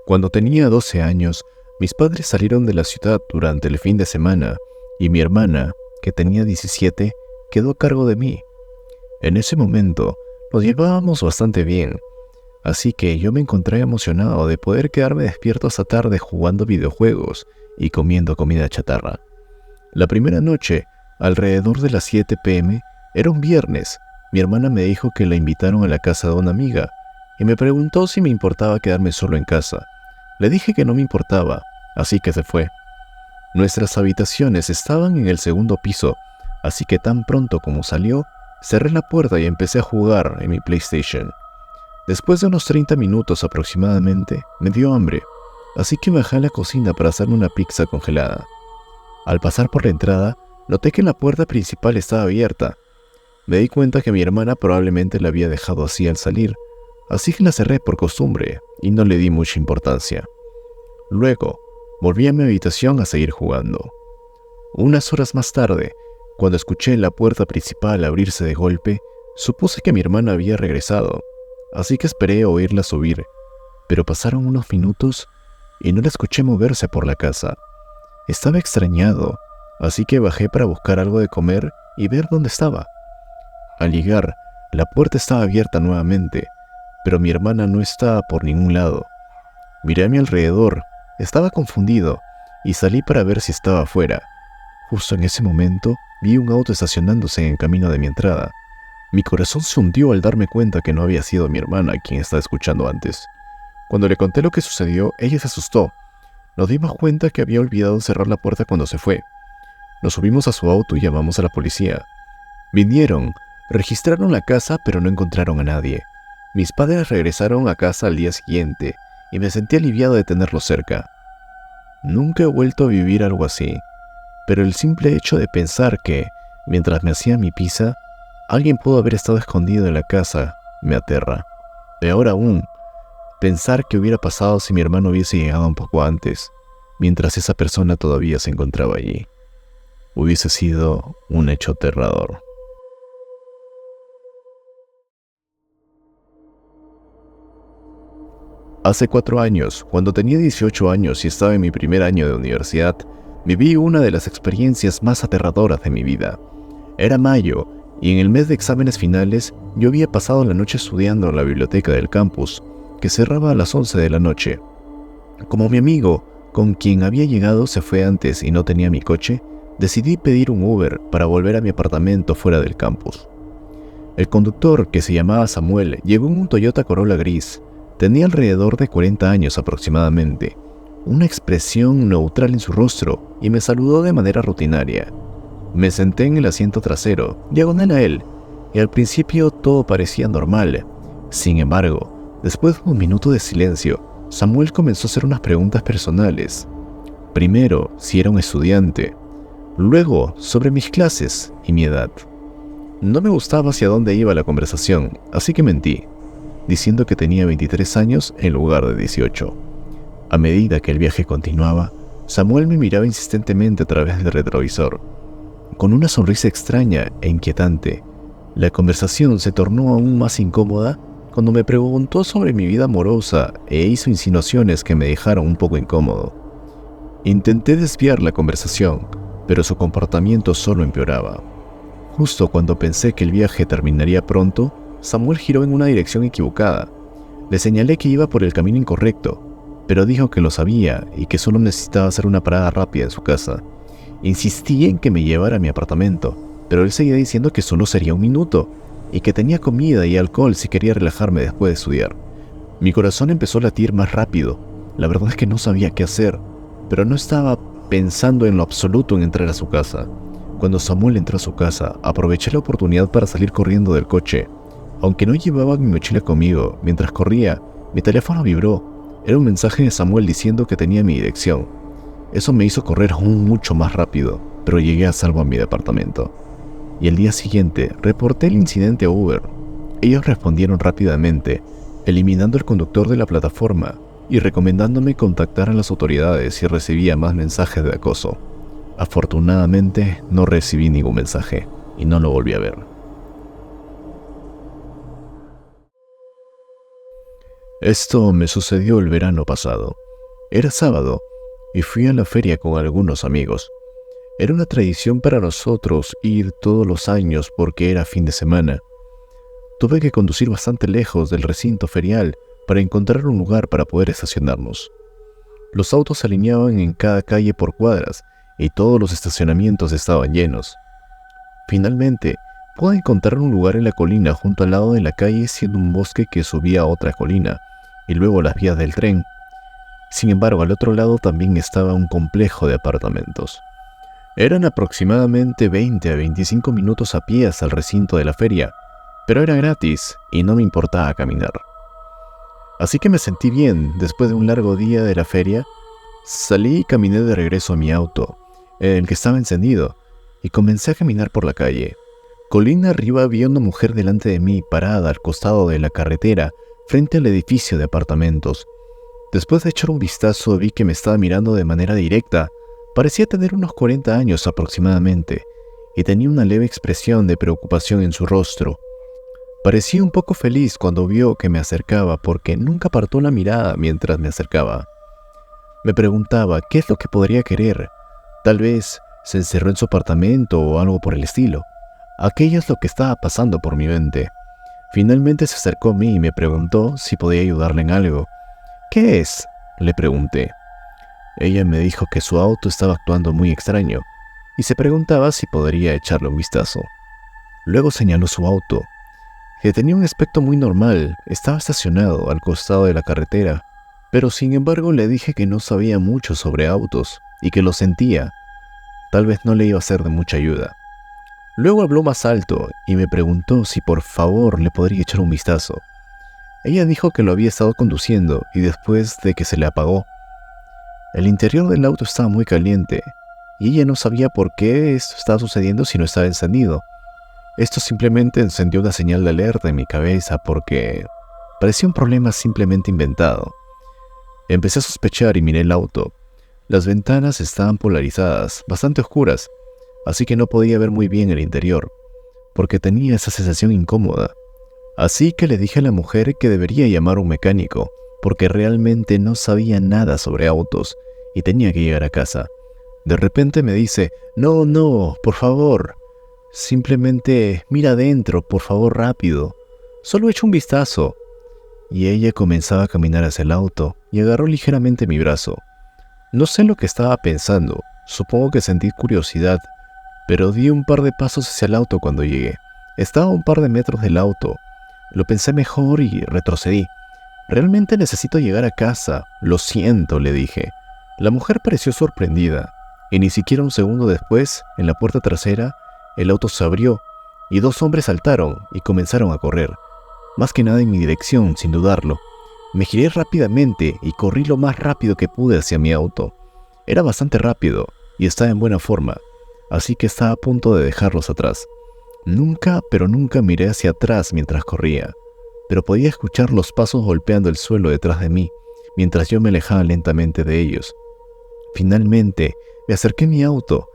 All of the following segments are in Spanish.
Cuando tenía 12 años, mis padres salieron de la ciudad durante el fin de semana y mi hermana, que tenía 17, quedó a cargo de mí. En ese momento, nos llevábamos bastante bien, así que yo me encontré emocionado de poder quedarme despierto hasta tarde jugando videojuegos y comiendo comida chatarra. La primera noche, alrededor de las 7 p.m., era un viernes. Mi hermana me dijo que la invitaron a la casa de una amiga y me preguntó si me importaba quedarme solo en casa. Le dije que no me importaba, así que se fue. Nuestras habitaciones estaban en el segundo piso, así que tan pronto como salió, cerré la puerta y empecé a jugar en mi PlayStation. Después de unos 30 minutos aproximadamente, me dio hambre, así que bajé a la cocina para hacerme una pizza congelada. Al pasar por la entrada, noté que la puerta principal estaba abierta. Me di cuenta que mi hermana probablemente la había dejado así al salir, así que la cerré por costumbre y no le di mucha importancia. Luego, volví a mi habitación a seguir jugando. Unas horas más tarde, cuando escuché la puerta principal abrirse de golpe, supuse que mi hermana había regresado, así que esperé oírla subir, pero pasaron unos minutos y no la escuché moverse por la casa. Estaba extrañado, así que bajé para buscar algo de comer y ver dónde estaba. Al llegar, la puerta estaba abierta nuevamente, pero mi hermana no estaba por ningún lado. Miré a mi alrededor, estaba confundido y salí para ver si estaba afuera. Justo en ese momento, vi un auto estacionándose en el camino de mi entrada. Mi corazón se hundió al darme cuenta que no había sido mi hermana quien estaba escuchando antes. Cuando le conté lo que sucedió, ella se asustó. Nos dimos cuenta que había olvidado cerrar la puerta cuando se fue. Nos subimos a su auto y llamamos a la policía. Vinieron, registraron la casa pero no encontraron a nadie. Mis padres regresaron a casa al día siguiente y me sentí aliviado de tenerlos cerca. Nunca he vuelto a vivir algo así, pero el simple hecho de pensar que, mientras me hacía mi pizza, alguien pudo haber estado escondido en la casa me aterra. Peor aún, pensar qué hubiera pasado si mi hermano hubiese llegado un poco antes, mientras esa persona todavía se encontraba allí. Hubiese sido un hecho aterrador. Hace 4 años, cuando tenía 18 años y estaba en mi primer año de universidad, viví una de las experiencias más aterradoras de mi vida. Era mayo, y en el mes de exámenes finales, yo había pasado la noche estudiando en la biblioteca del campus, que cerraba a las 11 de la noche. Como mi amigo, con quien había llegado, se fue antes y no tenía mi coche, decidí pedir un Uber para volver a mi apartamento fuera del campus. El conductor, que se llamaba Samuel, llegó en un Toyota Corolla gris. Tenía alrededor de 40 años aproximadamente, una expresión neutral en su rostro y me saludó de manera rutinaria. Me senté en el asiento trasero, diagonal a él, y al principio todo parecía normal. Sin embargo, después de un minuto de silencio, Samuel comenzó a hacer unas preguntas personales. Primero, si era un estudiante, luego sobre mis clases y mi edad. No me gustaba hacia dónde iba la conversación, así que mentí, diciendo que tenía 23 años en lugar de 18. A medida que el viaje continuaba, Samuel me miraba insistentemente a través del retrovisor, con una sonrisa extraña e inquietante. La conversación se tornó aún más incómoda cuando me preguntó sobre mi vida amorosa e hizo insinuaciones que me dejaron un poco incómodo. Intenté desviar la conversación, pero su comportamiento solo empeoraba. Justo cuando pensé que el viaje terminaría pronto, Samuel giró en una dirección equivocada. Le señalé que iba por el camino incorrecto, pero dijo que lo sabía y que solo necesitaba hacer una parada rápida en su casa. Insistí en que me llevara a mi apartamento, pero él seguía diciendo que solo sería un minuto y que tenía comida y alcohol si quería relajarme después de estudiar. Mi corazón empezó a latir más rápido. La verdad es que no sabía qué hacer, pero no estaba pensando en lo absoluto en entrar a su casa. Cuando Samuel entró a su casa, aproveché la oportunidad para salir corriendo del coche. Aunque no llevaba mi mochila conmigo, mientras corría, mi teléfono vibró. Era un mensaje de Samuel diciendo que tenía mi dirección. Eso me hizo correr aún mucho más rápido, pero llegué a salvo a mi departamento. Y el día siguiente, reporté el incidente a Uber. Ellos respondieron rápidamente, eliminando al conductor de la plataforma y recomendándome contactar a las autoridades si recibía más mensajes de acoso. Afortunadamente, no recibí ningún mensaje y no lo volví a ver. Esto me sucedió el verano pasado. Era sábado y fui a la feria con algunos amigos. Era una tradición para nosotros ir todos los años porque era fin de semana. Tuve que conducir bastante lejos del recinto ferial para encontrar un lugar para poder estacionarnos. Los autos se alineaban en cada calle por cuadras y todos los estacionamientos estaban llenos. Finalmente, pude encontrar un lugar en la colina junto al lado de la calle, siendo un bosque que subía a otra colina y luego las vías del tren. Sin embargo, al otro lado también estaba un complejo de apartamentos. Eran aproximadamente 20 a 25 minutos a pie hasta el recinto de la feria, pero era gratis y no me importaba caminar. Así que me sentí bien. Después de un largo día de la feria, salí y caminé de regreso a mi auto, en el que estaba encendido, y comencé a caminar por la calle. Colina arriba vi a una mujer delante de mí parada al costado de la carretera, frente al edificio de apartamentos. Después de echar un vistazo vi que me estaba mirando de manera directa. Parecía tener unos 40 años aproximadamente, y tenía una leve expresión de preocupación en su rostro. Parecía un poco feliz cuando vio que me acercaba porque nunca apartó la mirada mientras me acercaba. Me preguntaba qué es lo que podría querer. Tal vez se encerró en su apartamento o algo por el estilo. Aquello es lo que estaba pasando por mi mente. Finalmente se acercó a mí y me preguntó si podía ayudarle en algo. ¿Qué es?, le pregunté. Ella me dijo que su auto estaba actuando muy extraño y se preguntaba si podría echarle un vistazo. Luego señaló su auto, que tenía un aspecto muy normal. Estaba estacionado al costado de la carretera, pero sin embargo le dije que no sabía mucho sobre autos y que lo sentía. Tal vez no le iba a ser de mucha ayuda. Luego habló más alto y me preguntó si por favor le podría echar un vistazo. Ella dijo que lo había estado conduciendo y después de que se le apagó. El interior del auto estaba muy caliente y ella no sabía por qué esto estaba sucediendo si no estaba encendido. Esto simplemente encendió una señal de alerta en mi cabeza porque parecía un problema simplemente inventado. Empecé a sospechar y miré el auto. Las ventanas estaban polarizadas, bastante oscuras, así que no podía ver muy bien el interior, porque tenía esa sensación incómoda. Así que le dije a la mujer que debería llamar a un mecánico, porque realmente no sabía nada sobre autos y tenía que llegar a casa. De repente me dice, no, por favor. Simplemente mira adentro, por favor, rápido. Solo echa un vistazo. Y ella comenzaba a caminar hacia el auto y agarró ligeramente mi brazo. No sé lo que estaba pensando, supongo que sentí curiosidad, pero di un par de pasos hacia el auto cuando llegué. Estaba a un par de metros del auto. Lo pensé mejor y retrocedí. Realmente necesito llegar a casa, lo siento, le dije. La mujer pareció sorprendida, y ni siquiera un segundo después, en la puerta trasera, el auto se abrió y dos hombres saltaron y comenzaron a correr, más que nada en mi dirección, sin dudarlo. Me giré rápidamente y corrí lo más rápido que pude hacia mi auto. Era bastante rápido y estaba en buena forma, así que estaba a punto de dejarlos atrás. Nunca, pero nunca miré hacia atrás mientras corría, pero podía escuchar los pasos golpeando el suelo detrás de mí, mientras yo me alejaba lentamente de ellos. Finalmente, me acerqué a mi auto.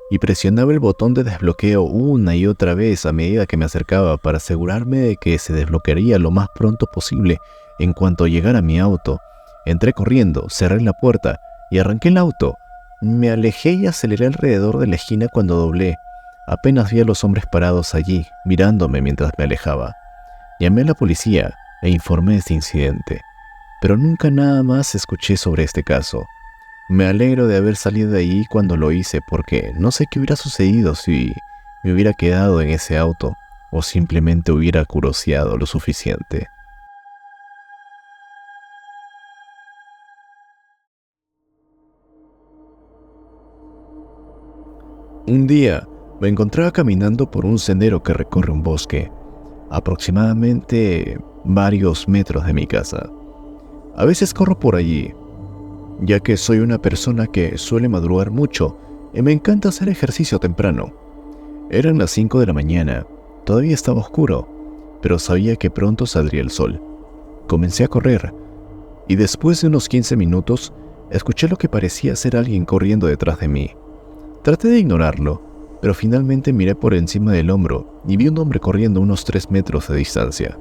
Y presionaba el botón de desbloqueo una y otra vez a medida que me acercaba para asegurarme de que se desbloquearía lo más pronto posible en cuanto llegara a mi auto. Entré corriendo, cerré la puerta y arranqué el auto. Me alejé y aceleré alrededor de la esquina cuando doblé. Apenas vi a los hombres parados allí, mirándome mientras me alejaba. Llamé a la policía e informé de este incidente, pero nunca nada más escuché sobre este caso. Me alegro de haber salido de ahí cuando lo hice porque no sé qué hubiera sucedido si me hubiera quedado en ese auto o simplemente hubiera curioseado lo suficiente. Un día me encontraba caminando por un sendero que recorre un bosque, aproximadamente varios metros de mi casa. A veces corro por allí, ya que soy una persona que suele madrugar mucho y me encanta hacer ejercicio temprano. Eran las 5 de la mañana, todavía estaba oscuro, pero sabía que pronto saldría el sol. Comencé a correr, y después de unos 15 minutos, escuché lo que parecía ser alguien corriendo detrás de mí. Traté de ignorarlo, pero finalmente miré por encima del hombro y vi un hombre corriendo a unos 3 metros de distancia.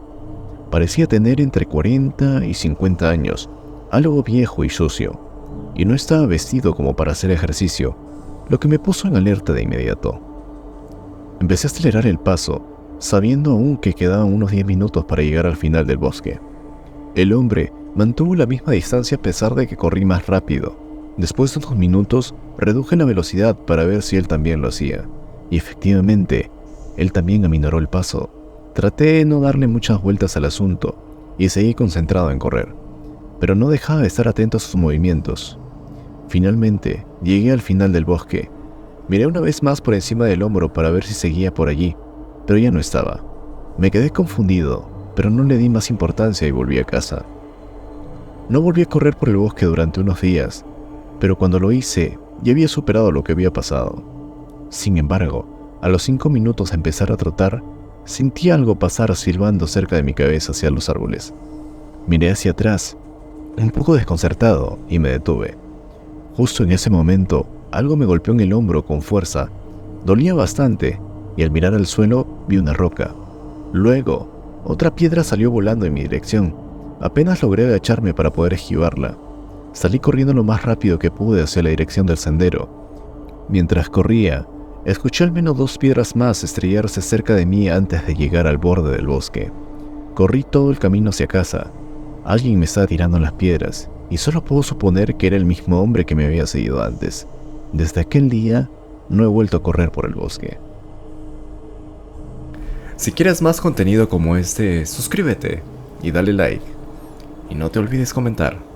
Parecía tener entre 40 y 50 años, algo viejo y sucio, y no estaba vestido como para hacer ejercicio, lo que me puso en alerta de inmediato. Empecé a acelerar el paso, sabiendo aún que quedaban unos 10 minutos para llegar al final del bosque. El hombre mantuvo la misma distancia a pesar de que corrí más rápido. Después de unos minutos, reduje la velocidad para ver si él también lo hacía, y efectivamente, él también aminoró el paso. Traté de no darle muchas vueltas al asunto, y seguí concentrado en correr, pero no dejaba de estar atento a sus movimientos. Finalmente, llegué al final del bosque. Miré una vez más por encima del hombro para ver si seguía por allí, pero ya no estaba. Me quedé confundido, pero no le di más importancia y volví a casa. No volví a correr por el bosque durante unos días, pero cuando lo hice, ya había superado lo que había pasado. Sin embargo, a los 5 minutos de empezar a trotar, sentí algo pasar silbando cerca de mi cabeza hacia los árboles. Miré hacia atrás, un poco desconcertado, y me detuve. Justo en ese momento, algo me golpeó en el hombro con fuerza. Dolía bastante, y al mirar al suelo vi una roca. Luego, otra piedra salió volando en mi dirección. Apenas logré agacharme para poder esquivarla. Salí corriendo lo más rápido que pude hacia la dirección del sendero. Mientras corría, escuché al menos 2 piedras más estrellarse cerca de mí antes de llegar al borde del bosque. Corrí todo el camino hacia casa. Alguien me estaba tirando las piedras, y solo puedo suponer que era el mismo hombre que me había seguido antes. Desde aquel día, no he vuelto a correr por el bosque. Si quieres más contenido como este, suscríbete y dale like. Y no te olvides comentar.